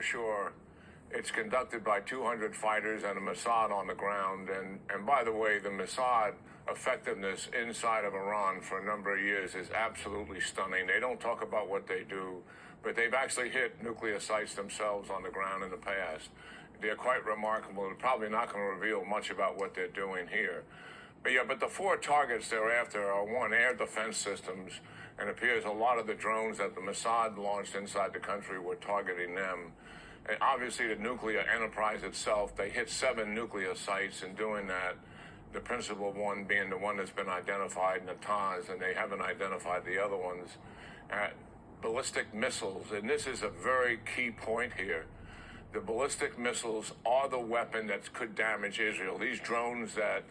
Sure, it's conducted by 200 fighters and a Mossad on the ground. And by the way, the Mossad effectiveness inside of Iran for a number of years is absolutely stunning. They don't talk about what they do, but they've actually hit nuclear sites themselves on the ground in the past. They're quite remarkable. They're probably not going to reveal much about what they're doing here. But the four targets they're after are, one, air defense systems, and it appears a lot of the drones that the Mossad launched inside the country were targeting them. And obviously, the nuclear enterprise itself, they hit 7 nuclear sites in doing that, the principal one being the one that's been identified, Natanz, and they haven't identified the other ones. Ballistic missiles, and this is a very key point here. The ballistic missiles are the weapon that could damage Israel. These drones that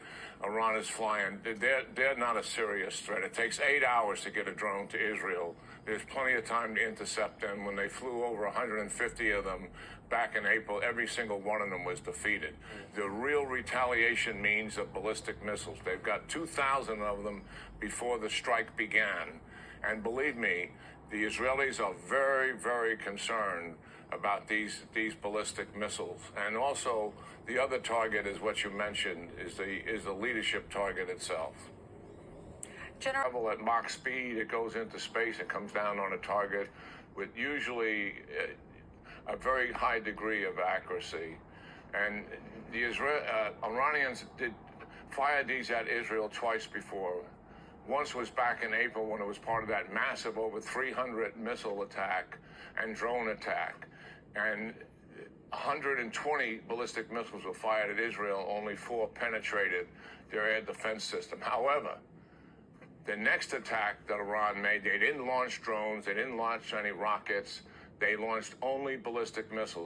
Iran is flying, they're not a serious threat. It takes 8 hours to get a drone to Israel. There's plenty of time to intercept them. When they flew over 150 of them back in April, every single one of them was defeated. The real retaliation means of ballistic missiles. They've got 2,000 of them before the strike began. And believe me, the Israelis are very, very concerned about these ballistic missiles. And also, the other target is what you mentioned, is the leadership target itself. General, at Mach speed, it goes into space, it comes down on a target with usually a very high degree of accuracy. And the Iranians fired these at Israel twice before. Once was back in April when it was part of that massive over 300 missile attack and drone attack. And 120 ballistic missiles were fired at Israel, only 4 penetrated their air defense system. However, the next attack that Iran made, they didn't launch drones, they didn't launch any rockets, they launched only ballistic missiles.